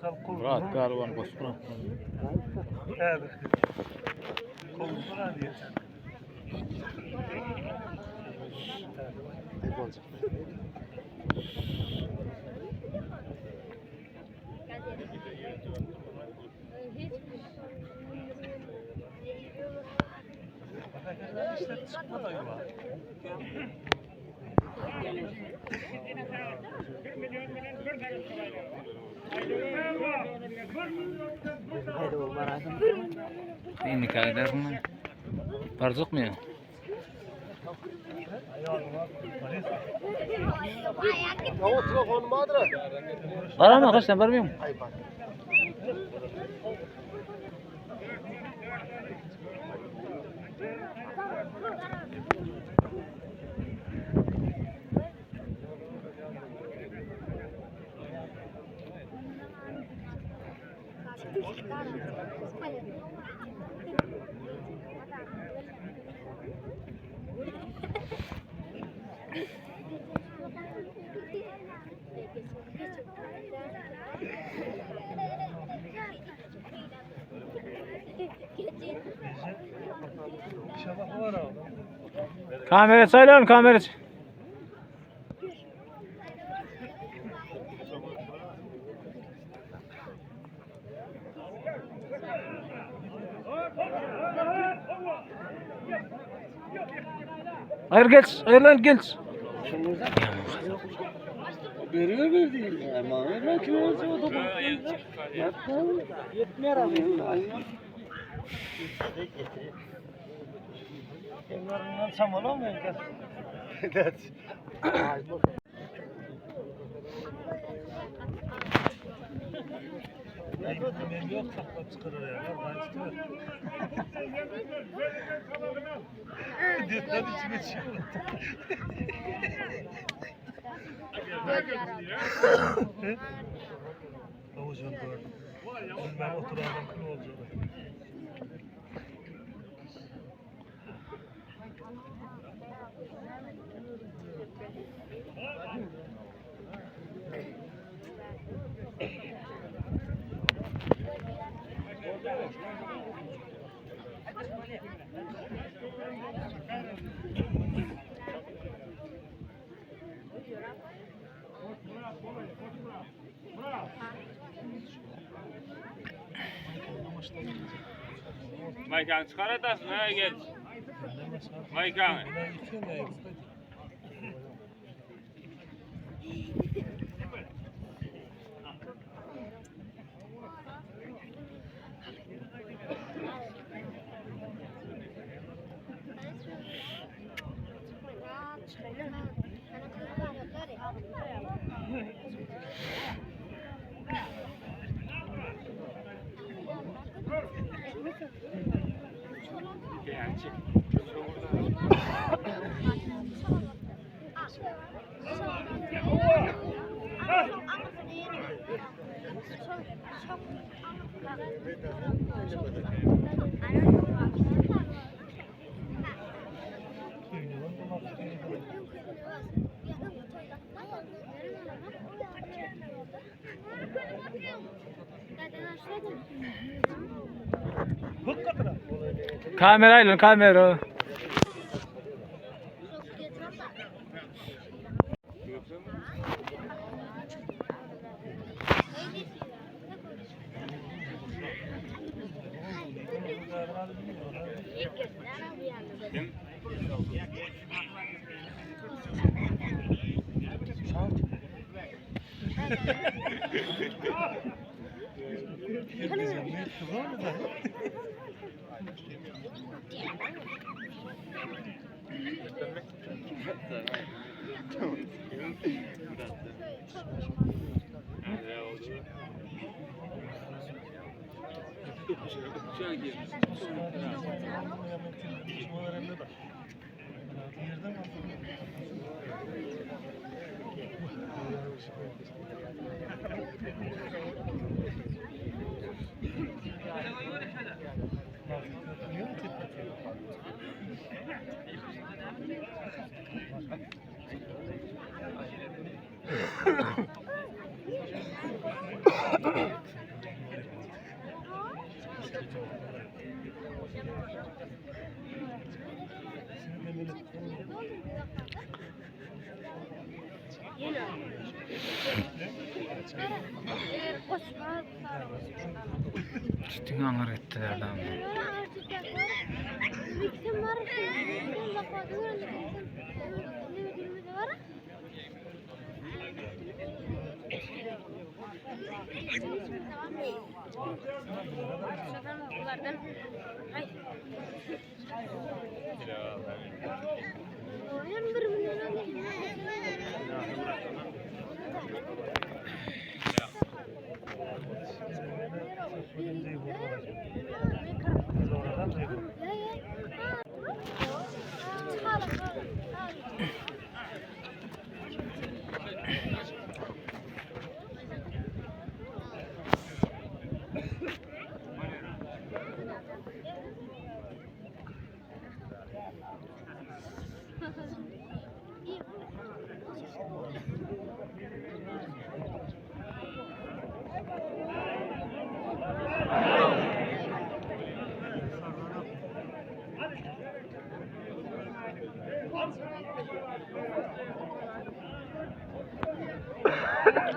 Rahat gariban koşma. Evet. Konuşma diye. Ne olacak? İşte çıkma da yuva. İyi nikah eder mi? Barzuk mu ya? O telefon madra. Var ama kaç tane var mı? Ay bak. İnşallah var abi. Kamera sayılın kamera. Hayır geç, hayır lan geç. Veriyor verdi. Ama verme ki olsa o da. Yaptım. Yetmiyor abi. Aynen. Bunlarından tam olamıyor ki. Evet. Benim yok sakla çıkarır ya. Ben çıkarır. Diyetler içine çıkıyor. Avucum doğru. Ben oturalım kıl olacak. Maykan çıkar atasın ha geç. Maykan. Kamerayla kamera. Ciddi angar ettiler adam.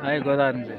Ay godarındı.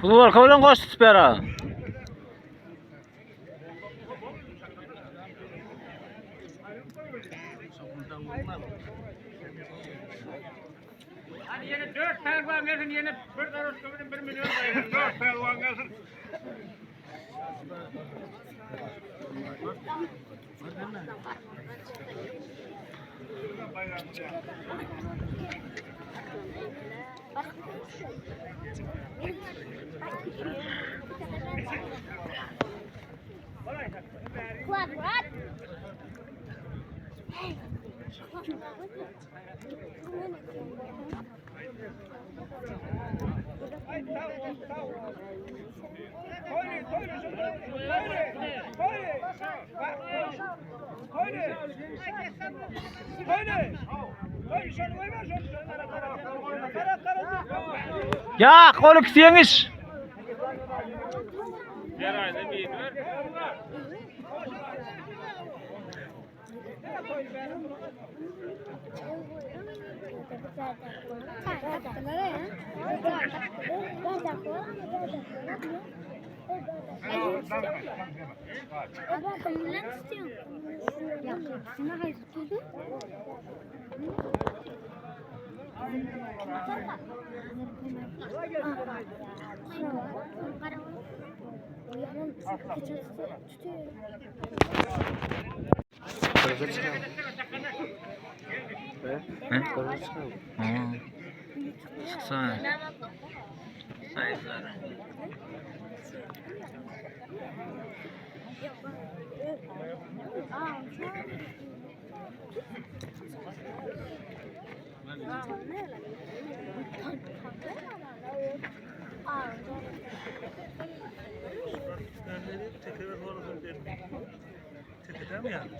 Futbol kavlan koştu spera. Hadi yine 4 pelvan gelsin, yine 1 karoş kömürün 1 milyon sayılır. 4 pelvan gelsin. What? Ya kolu kısıyorsunuz. Her ayda bir ver. Çıksana. Hayırlar. Tekrar mı yani?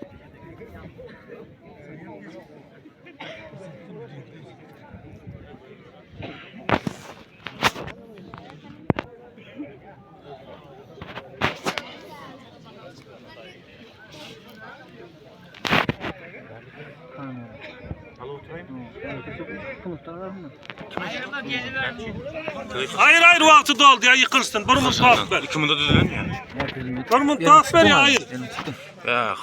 Al oturayım. Konuklar var mı? Hayır hayır vakti doldu ya yıkılsın. Bir mut tuhaf ver. 2 munda düzelen ya. Bir mut tuhaf ver ya hayır. Yok.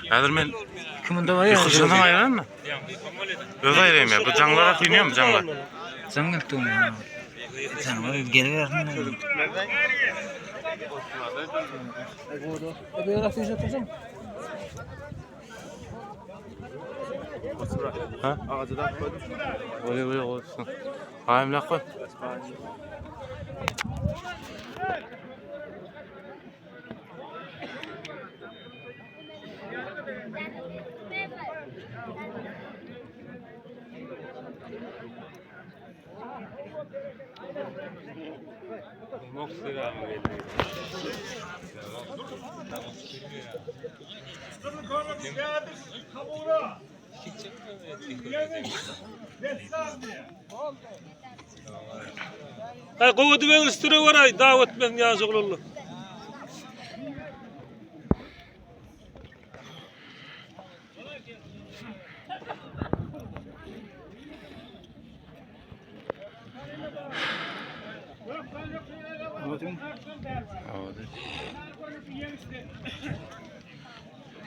Hazır men Kiminde var ya? yıkılışından ayıran mı? Öz ayırayım ya. Bu canlara kıyınıyor mu canlar? Sen gittin ya. Sen var geri verdin. Ha? Öyle olsun. Hayır koy. Hay kovudu ben üstüne var ay davet ben yazık olur.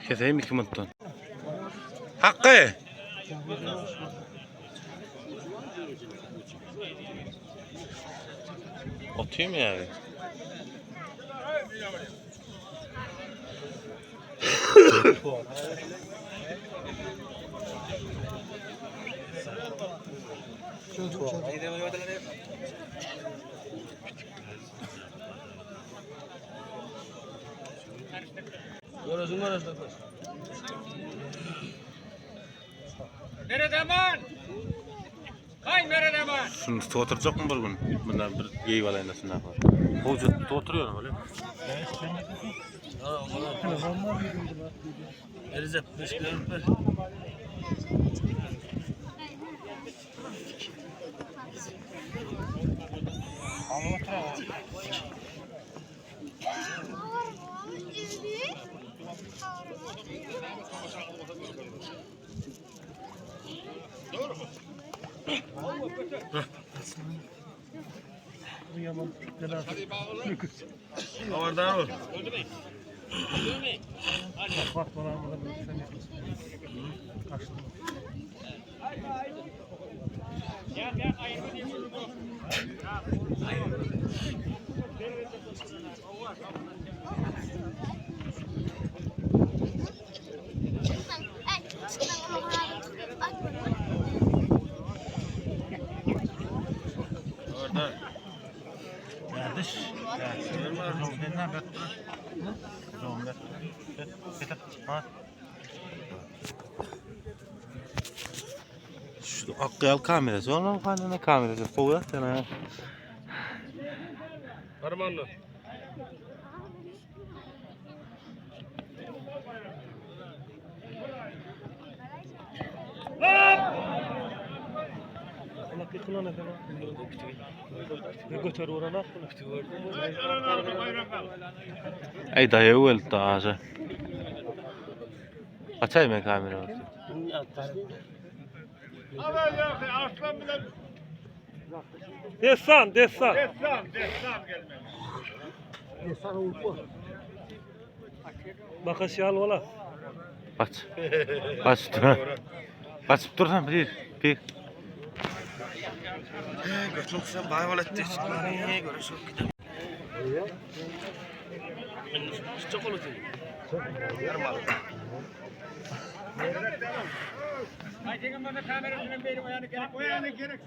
Keseyim 2 muttan. Hakkı. Atıyor mu yani? Nerede man? Hay nerede man? Şunu oturacak mı bir gün? Bundan bir yeyip alayım nasıl yapar? Hoca oturuyor öyle. Erizep 5 kilometre. Havardar ol. Bak bana burada Şu akkıyal kamerası var mı? Kendine kamerası. Soğuyak sana ya. Armanlı. Götür orana. Ay dayı öldü daha. Açayım ben kamerayı. Haber yok aslan bile. Destan. Destan gelmez. Bakış yal ola. Baç. Baç dur. Baç dursan bir. Çok sen bayval etti. Niye görüşüp gidelim. Çok olur seni. Hay dedim bana kamerasının beri o yani gerek. O yani gerek.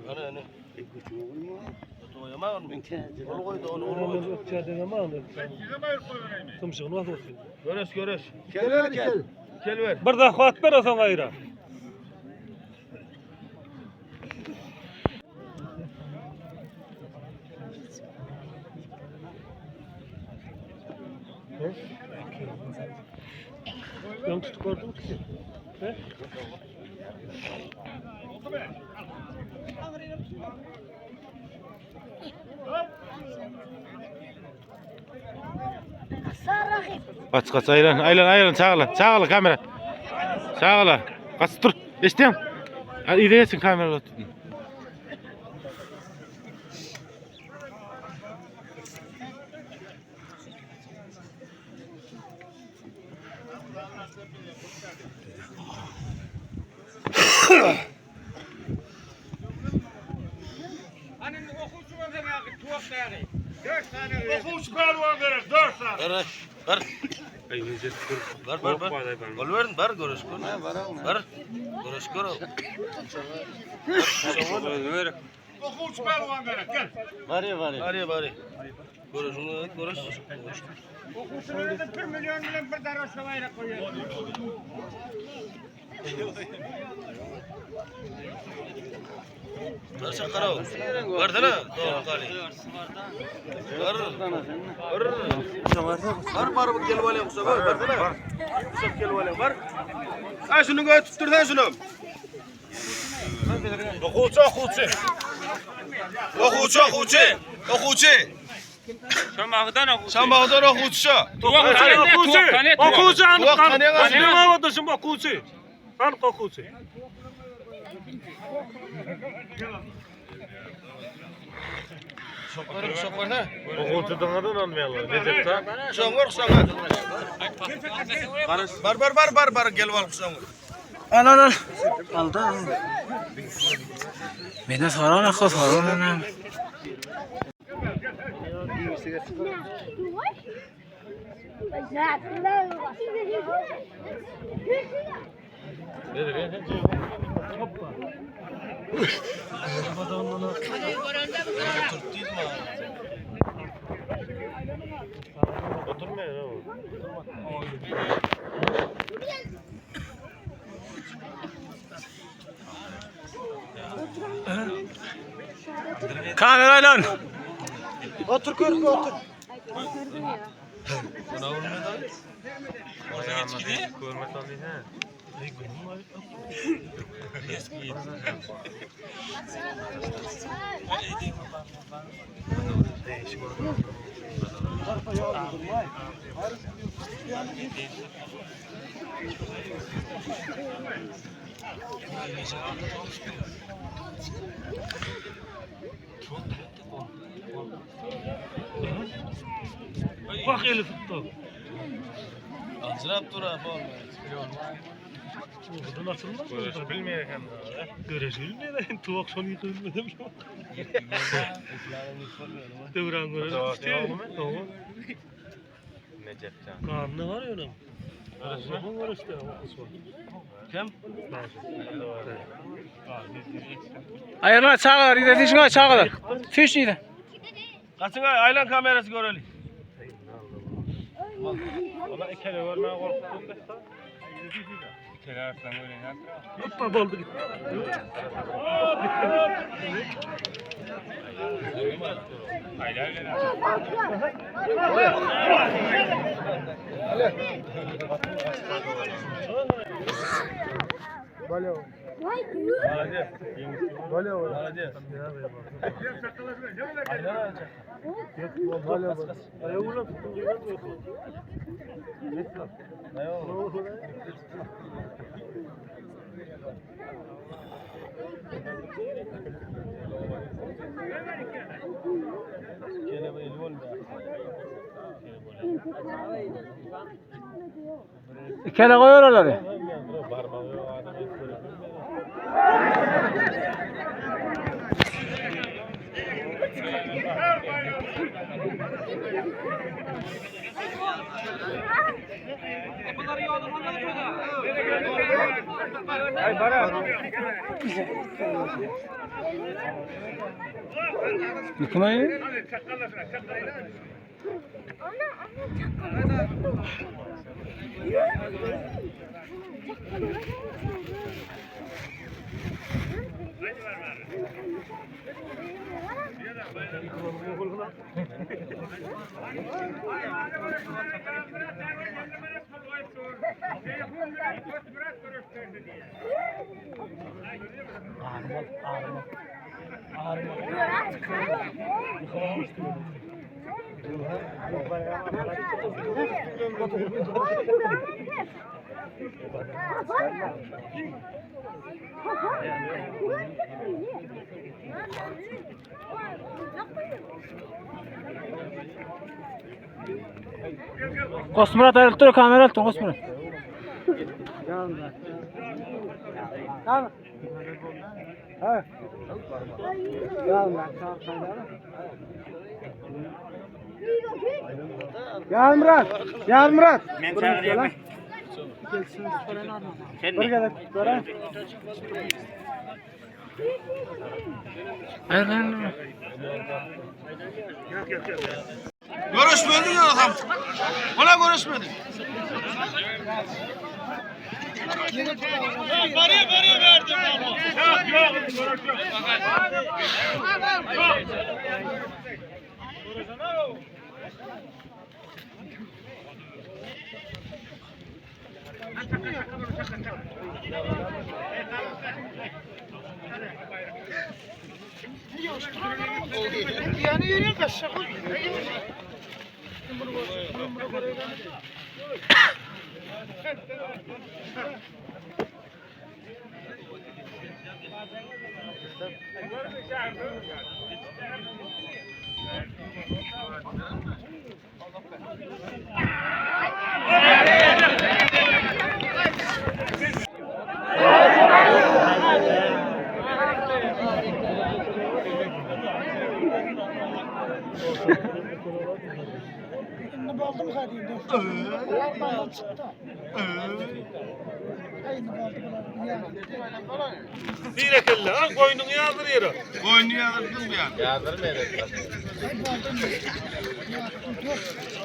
Ana. Toyama onu. Onu koydu onu ötçede ama onu. Tumşuğunu at olsun. Görüş. Gel ver. Bir daha kağıt ver o sana ayıra. Ben tutuk gördüm ki. Kaç aylan çağla kamera. Çağla. Kaç dur. Eştiyem. Hadi ideyesin kameralar tutun. Hani okumuş var ya, tuhaf yani. 4 tane okumuş var gerek, 4 tane. Ver. Gol verin, ver görüş gör. Ver. Görüş gör. Okumuş var gerek, gel. Bari. Görüş onu görüş. Okumuşları da 1 milyon bilen bir daroşka bayrak koyuyor. Ver sakara. Verdene. Doğru kali. Var bu gel vale yoksa ver verdene. Çok gel vale var. Ha şunu götür tuttursan şunu. Okuçu. Şamağdan okuçu. Okuçu anı odasın okuçu. Kan okuçu. Şoklar ne? Okutudangadan almayalım. Necip ta? Şongor. Bar gel val şongor. Al. Aldı. Beni sorana sorana. Kamerayla. Otur körkü otur. Bak Elif tuttu. Azrap dur abi. Bu nasıl mı? Görüş bilmiyor hem. Görüş bilmiyor da tuvak sonu yıkılmadım. Devran görüş işte. Tamam. Necip ta? Karnı var ya onun. Allah'ın var işte. Kim? Ayarlar çağır, iletişime çağır. Fiş neydi? Kaçın aylan kamerası görelim. Ola ikele görmeye korktum da. İkele arsan öyle ne? Hoppa boldu gitti. İkele koyuyor onları. Ay bara. Yıkmayı. Kosmurat ayrılıp dur, kamera alıp dur Kosmurat. Tamam. Ha. Gel Murat. Gel Murat. Men çağırayım. Bir gel sonra. Görüşmedin ya adam. Ona görüşmedin. Bariye verdim ama. Yani yürüyor kaçacak. Ne baldım kadıydı. Baldım çıktı. Aynı baldım ya. Bir ekelle, ha koynunu yağdırıyor. Koynunu yağdırdın mı yani?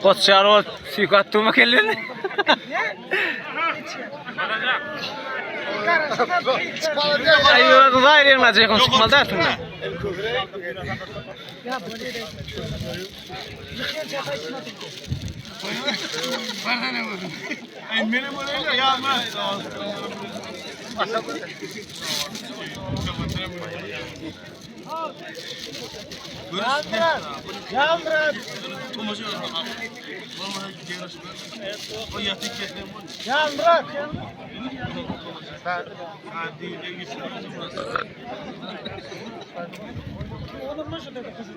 Koç çağırma suikattığıma kellin. Ayı zair yermez yakın çıkmalı dersin de. Ya böyle de. Yıkıyor çapa içine tıktı. Bana ne oldu? Ay benim öyle yağmaz. Yağmur. Yağmur. Oğlum nasıl dedi kızı?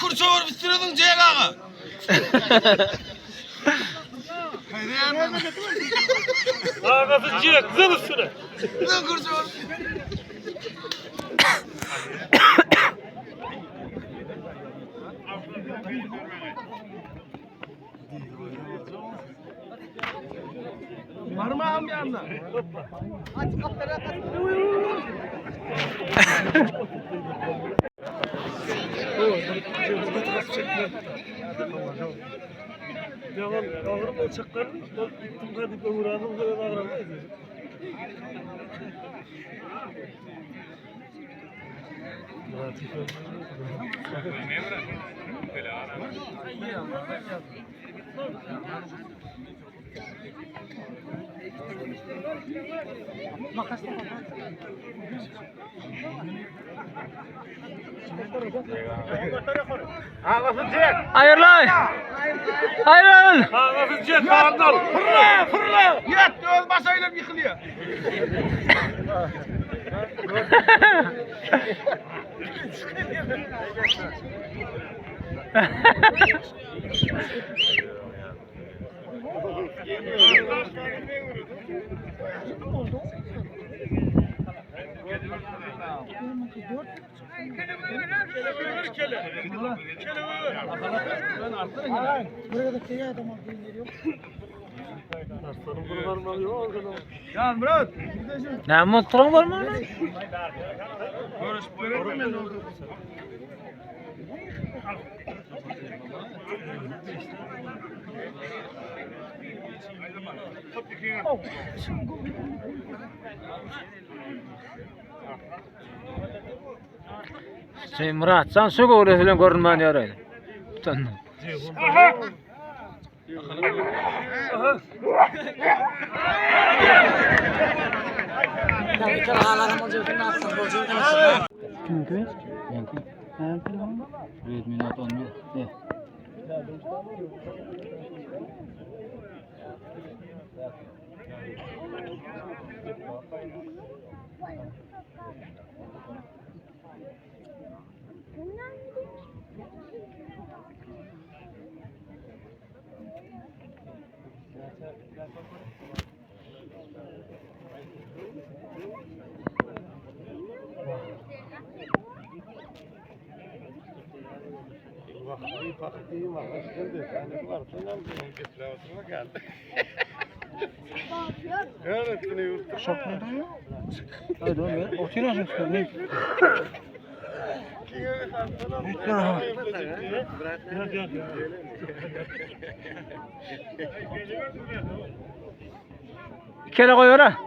Kursa var bitirdin Ceylan ağa. Ağabey ciğer güzel üstüne. Ne kursa var? Parmağım yanına. Hadi kaplara Devam ağırım uçaklar. Gittim hadi ömrümün kadar ağırım. Hayırlı. Hayırlı. Ağabey ciğer karnal. Fırla fırla. Yat olmasayla yıkılıyor. Buraya da kıyı adam geliyor. Aslanım kurbanım alıyor. Can Murat. Ne motorun var mı? Görüş böyle mi? Şey Murat, sen su kovuyor filan görünmen diyor öyle. Tutan. Çünkü Redmi Note 11. Şok ne diyor? Hadi oğlum ya. Oturuyorsun sen. Ne? Bir kere koy oraya.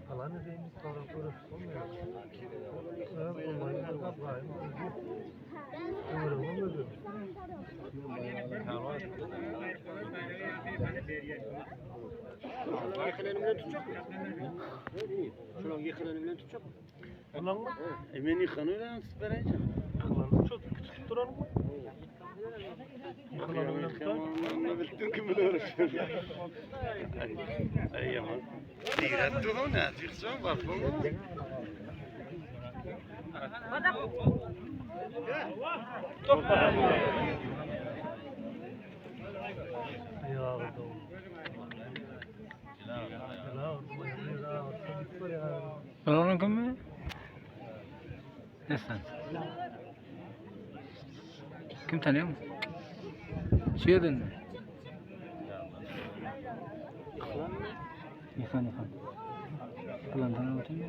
Falan edeyim sonra kurur. Şuran yakın önümden tutacak mı? Ulan mı? Hemen yıkanıyor vereceğim. Ulan çok küçük duran mı? Bütün kim bilir uğraşıyor. Ay yaman. Diğer tuğun ne? Çıksın bak bu. Onun kimi? Ne sen? Kim tanıyor mu? Şey dedin mi? Yıkan. Ulan tanıyor musun?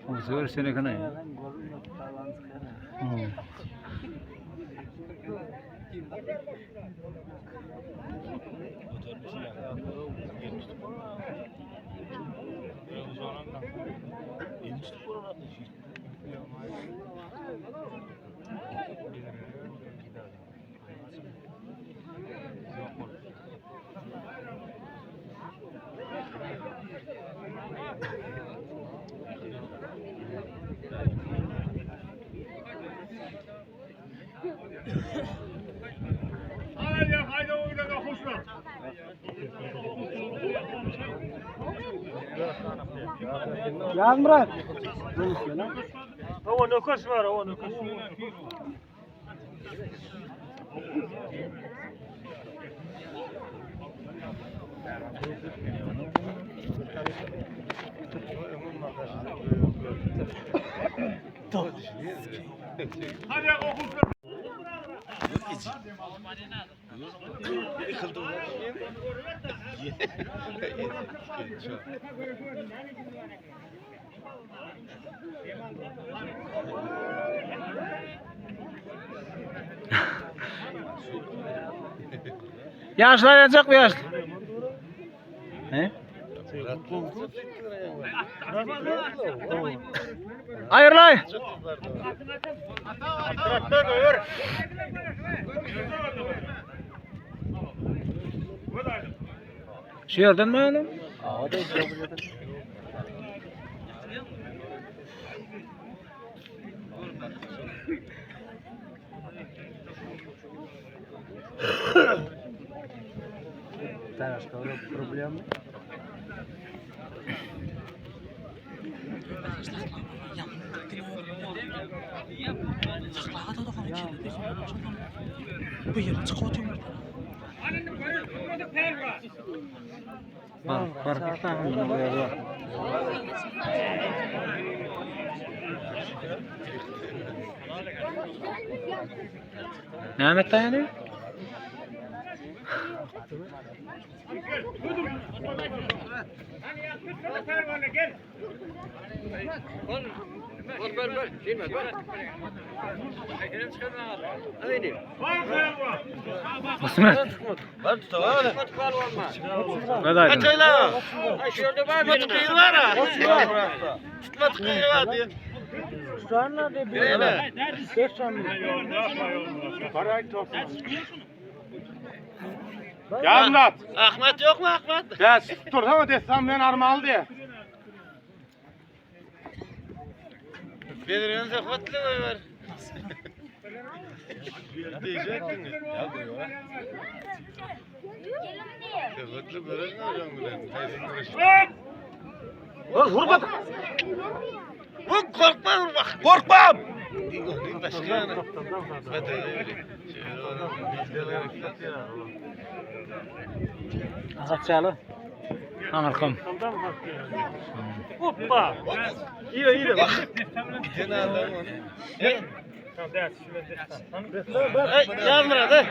O zor sene kana ya. Haydi oyuna da hoş ver. Yan bırak. Hava nöküş var, hava nöküş. Hadi okul. Yaşlar yanacak mı yaşlı? He? Hayırlay. Şu yerden mi oğlum? Başka bir problem mi? Ne Ahmet dayanıyor? Osman. Var tutamam. Ne daydın? Şurada var mı? Tıkıyır var ha. Tutma tıkıyır var diye. Sonra da bir Öyle. 500 bin. Gel Murat. Ahmet yok mu Ahmet? Ya tursana desem ben armalı diye. Belirinize kutlu var. Diyecektin mi? Kutlu böyle ne olacak bu? Vurma. Vur korkma vurma. Korkmam. Başka yana. Açalı. Anarkam. Hoppa. İyi de bak. Gene adam onu. Yazmır hadi.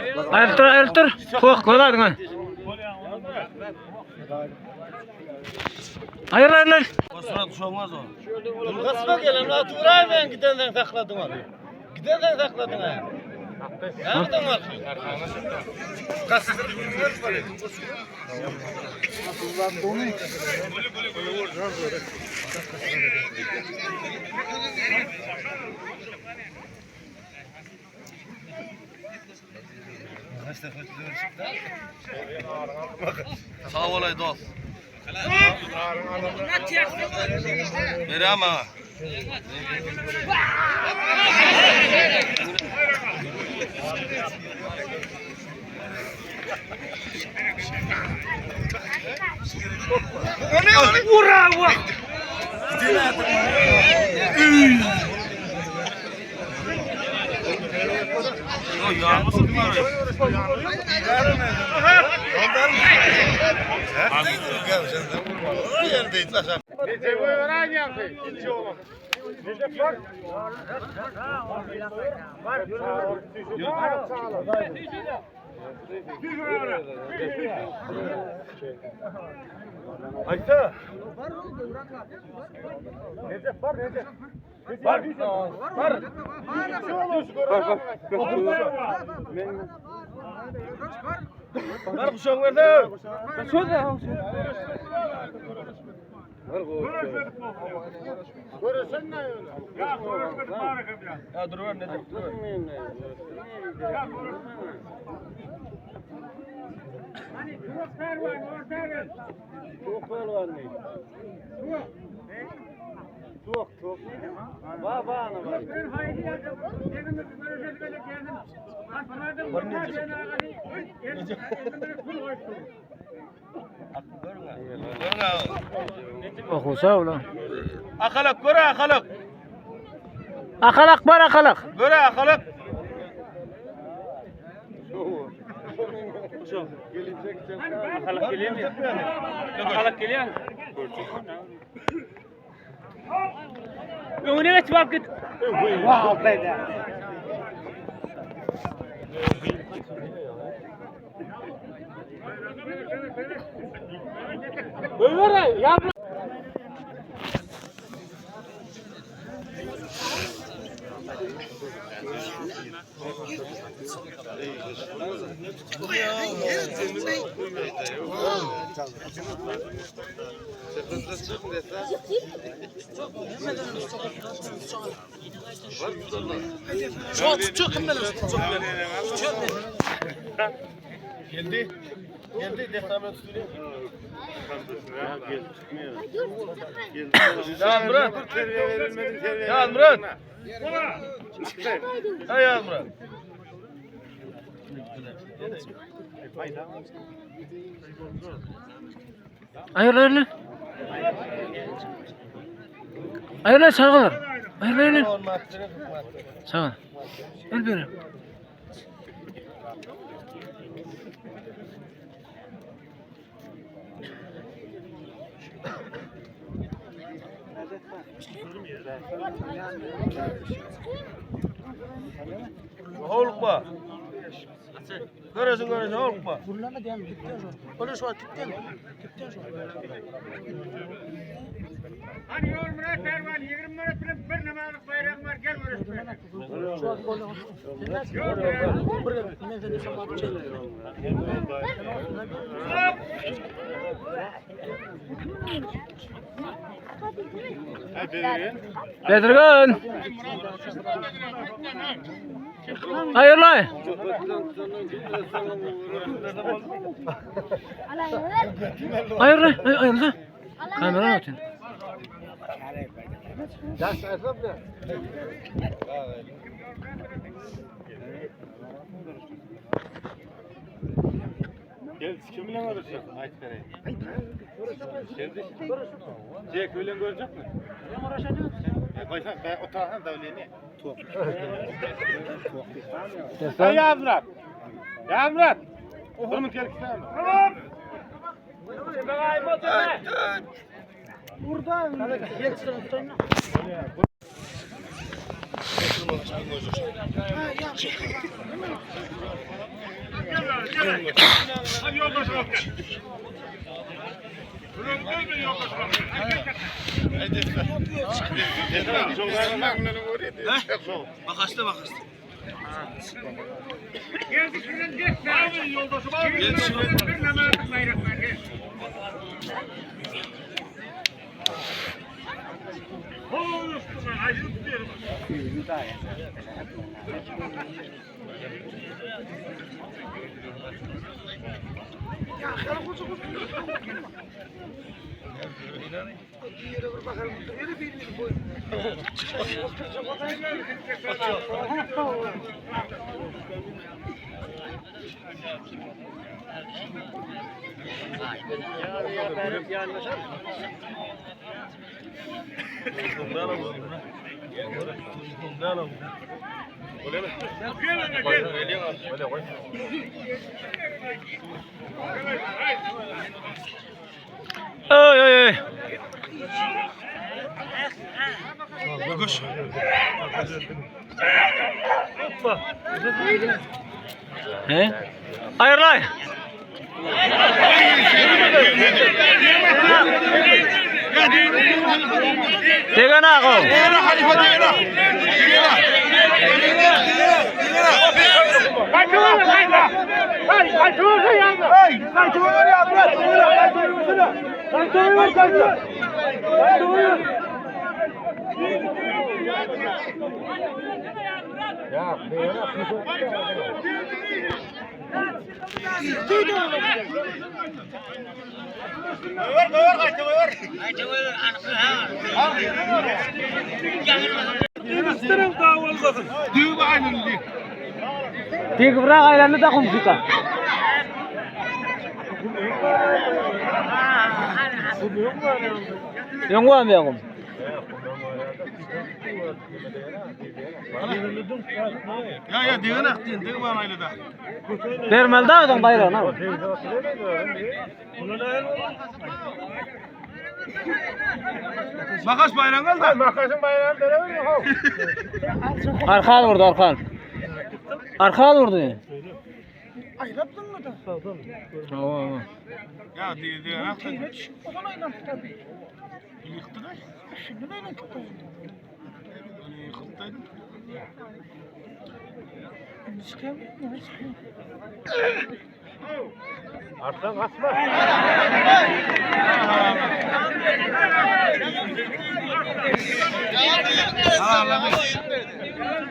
Ayırtır. Koq koladın ha. Hayır. Osman düşmez o. Kasma gelen la turay ben gidenden sakladım abi. Gidenden sakladın ha. Nereden var? Kasıtlı bir var. Sağ olay dost. Beri ama. Bravo. Nece boy var ya? Hiç olmaz. Nece var? Ayta. Necef var Necef. Var. Var. Var kuşağın nerede? Görürsen ne öyle? Ya dur ver Necef. Dur. Çok var mı? Çok. Var ana var. Okusa ulan. Akalak göre akalak. Akalak var akalak. Göre akalak. Halak geliyor mu? Halak geliyor mu? Önüne geç bak git. Wow be. Ömer ya. Geldi. Geldi. Defamen tutuyor. Ya Murat. Terbiye verilmedi terbiye. Ya Murat. Ya Murat. Hayır hayır. Hayır sağlar. Hayır. Sağ ol. Gel beri. Olma. Görürsün olma. Bunlarla diyelim gittin şu. Öyle şu an gittin. Hani yol Murat Erman 20 Murat'ın bir numaralık bayrak var gel Murat. Şu an golü. Buraya git. Ne dedi sana bir şey. Bedirgan. Hayırlı. Hayırlı. Kamera atın. Gel kiminle uğraşacaksın Aytkare? Geldi. Jack öyle görecek mi? Ben uğraşacağım. Koysan ben o taraftan da öyle ne? Tuğ. Ya Murat. Ya Murat. Durun gel ki sen. Burada. Gel sıra. Hadi yoldaş bak. Buraya gelme yoldaş bak. Bakastı. Geldi şuradan geç. Abi yoldaşım abi. Bir numaralık bayrak var gel. Oğlum üstüne acıp diyorum. Ay. Koş. He? Hayırlı. Degana ko. Dik bırak aylanı da komşuka. Yok var mı yok? Ya diğene attın, diğe bana öyle da. Vermel daha adam bayrağına. Makas bayrağın al da. Makasın bayrağını verebilir mi? Arkan vurdu arkan. Arkan vurdu. Ayrattın mı da? Tamam. Ya diğene attın. O zaman ayrattı tabii. Yıktı da. Şimdi neyle tuttu? Yıkıldı. Çıkıyor mu? Arttan kaçma.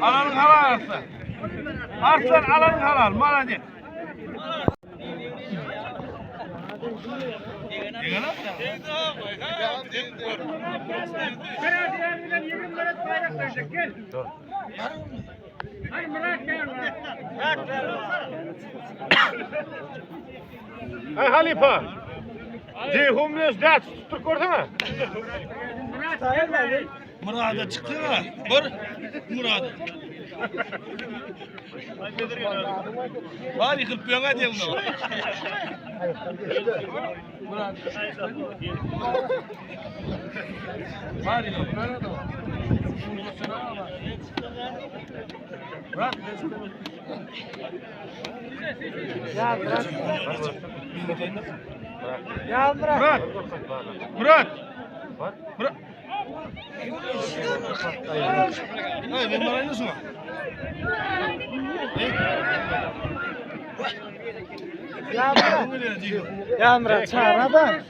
Alanın halal arsa. Arsan alanın halal. Mal hadi. Belediyelerden 20 Murat bayrak verecek gel. Hadi Murat gel. Ay Halifa. Ceyhun biraz dert tutup görsene. Murat'a çıktı mı? Bur. Murat. Var yıkıp bir yana diyelim de. Murat. Var yıkıp bir yana da. Murat. Ya bırak. Murat. Murat. Hayır ben bana nasıl? Ya bırak. Ya Murat çağır da.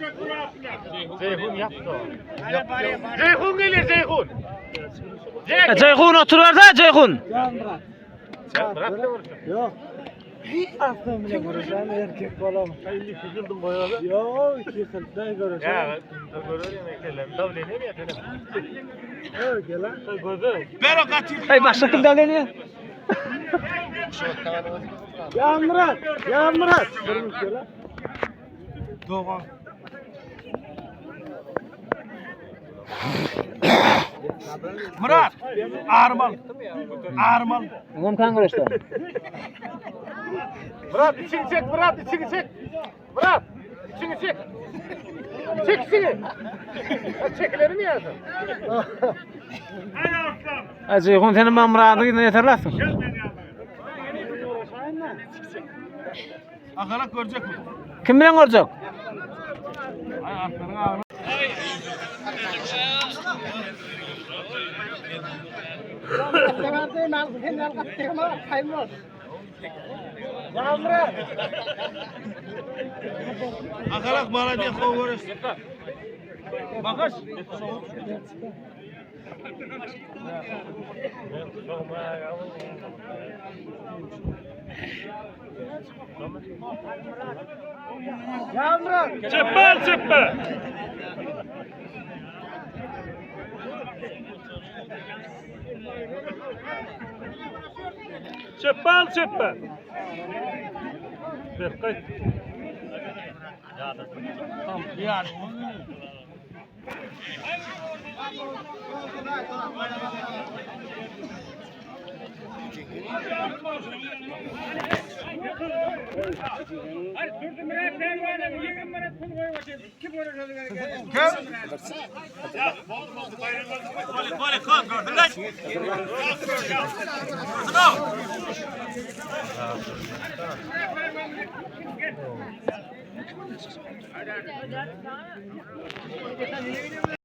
Ceyhun yaptı. Ceyhun gelir Ceyhun. Ceyhun oturar da Ceyhun. Ya Murat. Sen bırak da vursun. Yok. Aklım bile vuracağım erkek olam. Hayırlı sıkıldım boyalı. Yok yıkıl da göreceğim. Ya görüyorum eklerim. Davleni mi yapalım? Öyle lan. Ver o katil. Hey başka kim davleniyor? Ya Murat. Ya Murat. Durmuş lan. Doğan. Murat. Armal. Armal. Umum kan görüştü. Murat içini çek, Murat içini çek. Murat içini çek. Çek içini. Çekileri mi yazdın? Ceyhun senin ben Murat'ı yeterlersin. Akarak görecek mi? Kim bilen görecek? Ay arkanın ağrı. Ya Murat. Akarak bana diye kovuyoruz. Bakış. Ya Murat. Çepel çepel. Çepel çepel. Ver kay. Tamam yani.